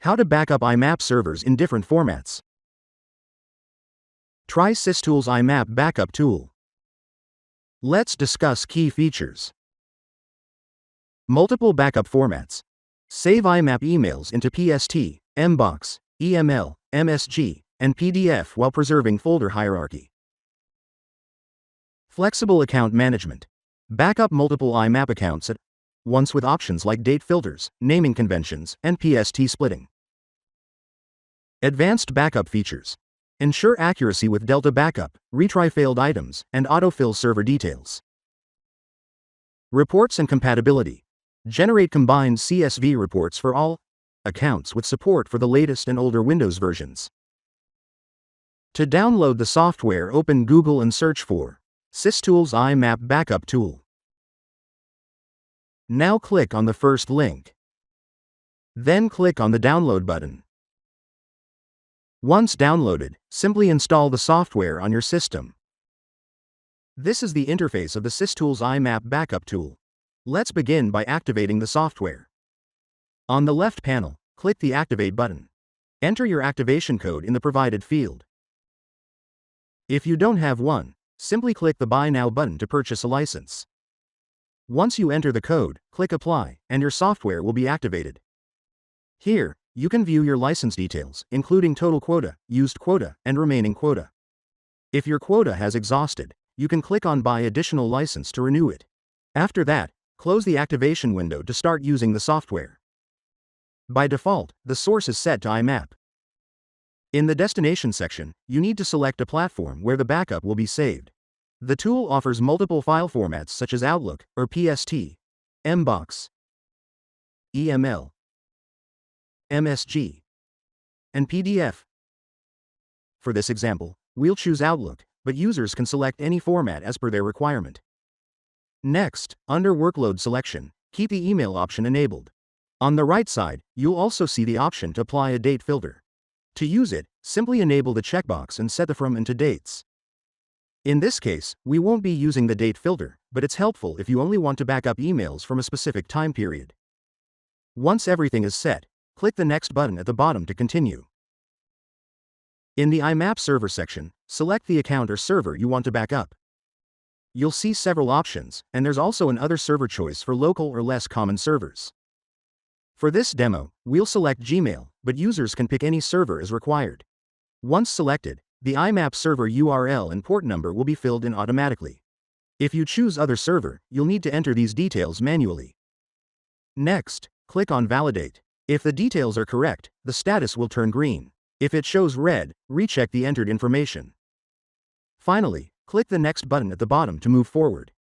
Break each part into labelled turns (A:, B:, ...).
A: How to backup IMAP servers in different formats. Try SysTools IMAP Backup Tool. Let's discuss key features. Multiple backup formats. Save IMAP emails into PST, MBOX, EML, MSG, and PDF while preserving folder hierarchy. Flexible account management. Backup multiple IMAP accounts at once with options like date filters, naming conventions, and PST splitting. Advanced backup features. Ensure accuracy with Delta Backup, retry failed items, and autofill server details. Reports and compatibility. Generate combined CSV reports for all accounts with support for the latest and older Windows versions. To download the software, open Google and search for SysTools IMAP Backup Tool. Now click on the first link. Then click on the download button. Once downloaded, simply install the software on your system. This is the interface of the SysTools IMAP Backup Tool. Let's begin by activating the software. On the left panel, click the Activate button. Enter your activation code in the provided field. If you don't have one, simply click the Buy Now button to purchase a license. Once you enter the code, click Apply, and your software will be activated. Here, you can view your license details, including total quota, used quota, and remaining quota. If your quota has exhausted, you can click on Buy Additional License to renew it. After that, close the activation window to start using the software. By default, the source is set to IMAP. In the Destination section, you need to select a platform where the backup will be saved. The tool offers multiple file formats such as Outlook, or PST, MBOX, EML, MSG, and PDF. For this example, we'll choose Outlook, but users can select any format as per their requirement. Next, under Workload Selection, keep the email option enabled. On the right side, you'll also see the option to apply a date filter. To use it, simply enable the checkbox and set the From and to dates. In this case, we won't be using the date filter, but it's helpful if you only want to back up emails from a specific time period. Once everything is set, click the Next button at the bottom to continue. In the IMAP Server section, select the account or server you want to back up. You'll see several options, and there's also an Other server choice for local or less common servers. For this demo, we'll select Gmail, but users can pick any server as required. Once selected, the IMAP server URL and port number will be filled in automatically. If you choose Other server, you'll need to enter these details manually. Next, click on Validate. If the details are correct, the status will turn green. If it shows red, recheck the entered information. Finally, click the Next button at the bottom to move forward.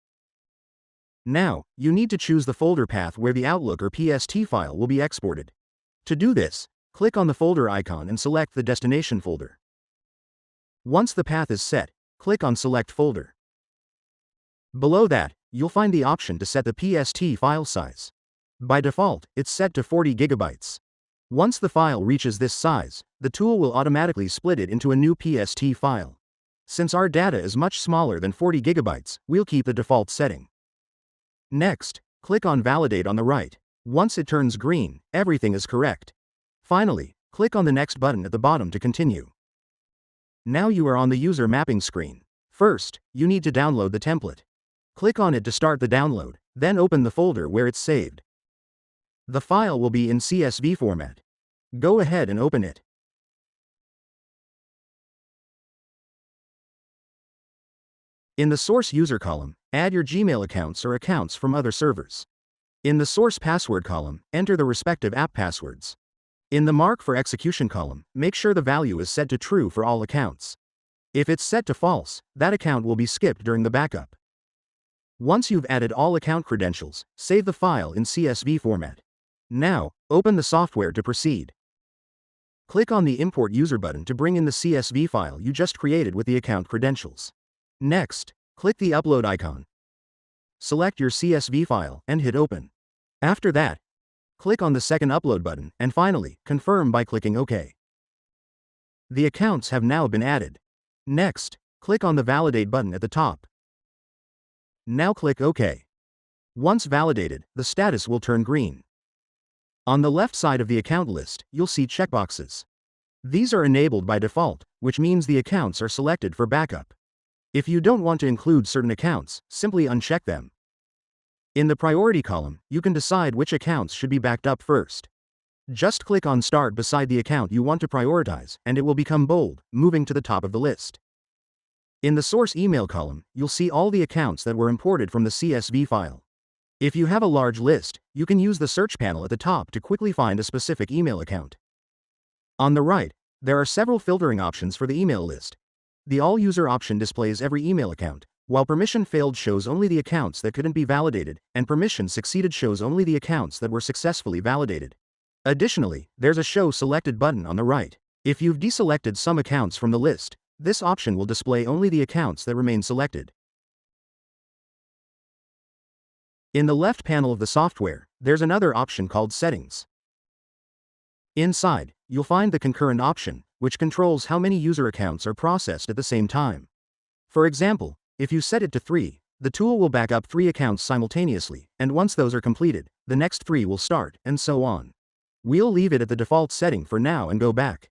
A: Now, you need to choose the folder path where the Outlook or PST file will be exported. To do this, click on the folder icon and select the destination folder. Once the path is set, click on Select Folder. Below that, you'll find the option to set the PST file size. By default, it's set to 40 GB. Once the file reaches this size, the tool will automatically split it into a new PST file. Since our data is much smaller than 40 GB, we'll keep the default setting. Next, click on Validate on the right. Once it turns green, everything is correct. Finally, click on the Next button at the bottom to continue. Now you are on the user mapping screen. First, you need to download the template. Click on it to start the download, then open the folder where it's saved. The file will be in CSV format. Go ahead and open it. In the Source User column, add your Gmail accounts or accounts from other servers. In the Source Password column, enter the respective app passwords. In the Mark for Execution column, make sure the value is set to True for all accounts. If it's set to False, that account will be skipped during the backup. Once you've added all account credentials, save the file in CSV format. Now, open the software to proceed. Click on the Import User button to bring in the CSV file you just created with the account credentials. Next, click the Upload icon. Select your CSV file and hit Open. After that, click on the second Upload button, and finally, confirm by clicking OK. The accounts have now been added. Next, click on the Validate button at the top. Now click OK. Once validated, the status will turn green. On the left side of the account list, you'll see checkboxes. These are enabled by default, which means the accounts are selected for backup. If you don't want to include certain accounts, simply uncheck them. In the priority column, you can decide which accounts should be backed up first. Just click on Start beside the account you want to prioritize, and it will become bold, moving to the top of the list. In the source email column, you'll see all the accounts that were imported from the CSV file. If you have a large list, you can use the search panel at the top to quickly find a specific email account. On the right, there are several filtering options for the email list. The All User option displays every email account, while Permission Failed shows only the accounts that couldn't be validated, and Permission Succeeded shows only the accounts that were successfully validated. Additionally, there's a Show Selected button on the right. If you've deselected some accounts from the list, this option will display only the accounts that remain selected. In the left panel of the software, there's another option called Settings. Inside, you'll find the Concurrent option, which controls how many user accounts are processed at the same time. For example, if you set it to 3, the tool will back up 3 accounts simultaneously, and once those are completed, the next 3 will start, and so on. We'll leave it at the default setting for now and go back.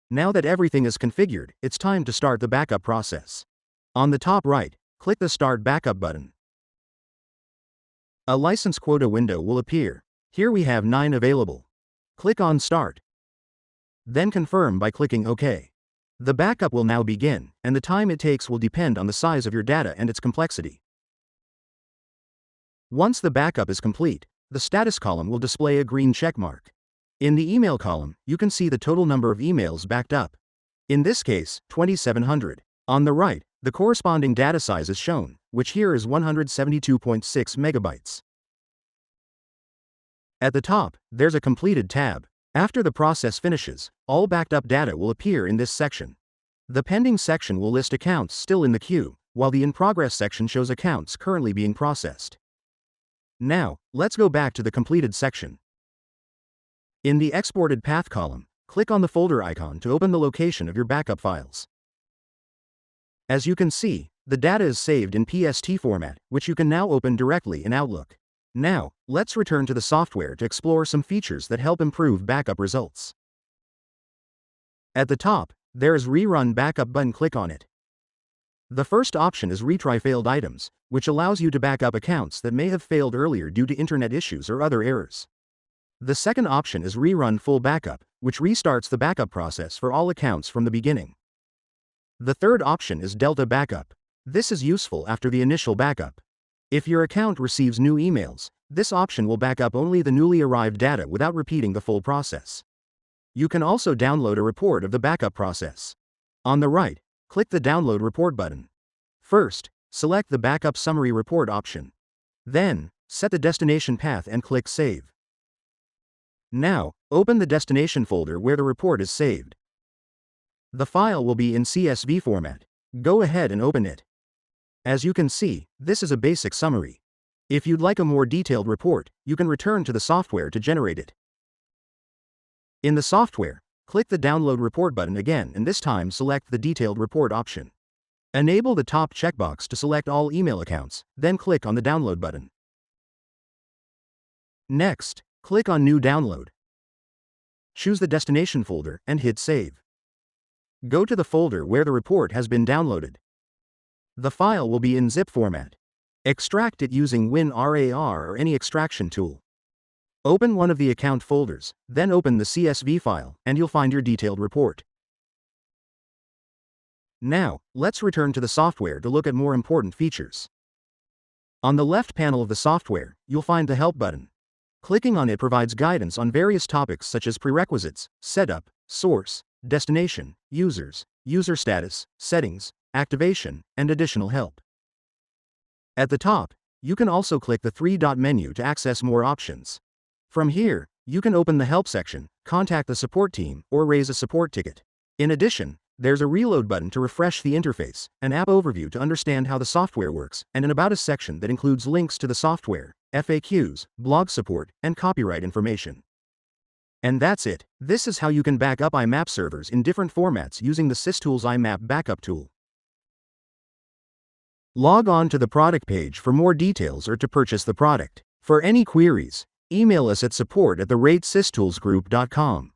A: Now that everything is configured, it's time to start the backup process. On the top right, click the Start Backup button. A license quota window will appear. Here we have 9 available. Click on Start. Then confirm by clicking OK. The backup will now begin, and the time it takes will depend on the size of your data and its complexity. Once the backup is complete, the status column will display a green check mark. In the email column, you can see the total number of emails backed up. In this case, 2,700. On the right, the corresponding data size is shown, which here is 172.6 megabytes. At the top, there's a Completed tab. After the process finishes, all backed up data will appear in this section. The Pending section will list accounts still in the queue, while the In Progress section shows accounts currently being processed. Now, let's go back to the Completed section. In the Exported Path column, click on the folder icon to open the location of your backup files. As you can see, the data is saved in PST format, which you can now open directly in Outlook. Now, let's return to the software to explore some features that help improve backup results. At the top, there is Rerun Backup button. Click on it. The first option is Retry Failed Items, which allows you to back up accounts that may have failed earlier due to internet issues or other errors. The second option is Rerun Full Backup, which restarts the backup process for all accounts from the beginning. The third option is Delta Backup. This is useful after the initial backup. If your account receives new emails, this option will back up only the newly arrived data without repeating the full process. You can also download a report of the backup process. On the right, click the Download Report button. First, select the Backup Summary Report option. Then, set the destination path and click Save. Now, open the destination folder where the report is saved. The file will be in CSV format. Go ahead and open it. As you can see, this is a basic summary. If you'd like a more detailed report, you can return to the software to generate it. In the software, click the Download Report button again, and this time select the Detailed Report option. Enable the top checkbox to select all email accounts, then click on the Download button. Next, click on New Download. Choose the destination folder and hit Save. Go to the folder where the report has been downloaded. The file will be in zip format. Extract it using WinRAR or any extraction tool. Open one of the account folders, then open the CSV file, and you'll find your detailed report. Now, let's return to the software to look at more important features. On the left panel of the software, you'll find the Help button. Clicking on it provides guidance on various topics such as prerequisites, setup, source, destination, users, user status, settings, activation, and additional help. At the top, you can also click the three-dot menu to access more options. From here, you can open the Help section, contact the support team, or raise a support ticket. In addition, there's a Reload button to refresh the interface, an app overview to understand how the software works, and an About Us section that includes links to the software, FAQs, blog support, and copyright information. And that's it. This is how you can back up IMAP servers in different formats using the SysTools IMAP Backup tool. Log on to the product page for more details or to purchase the product. For any queries, email us at support@systoolsgroup.com.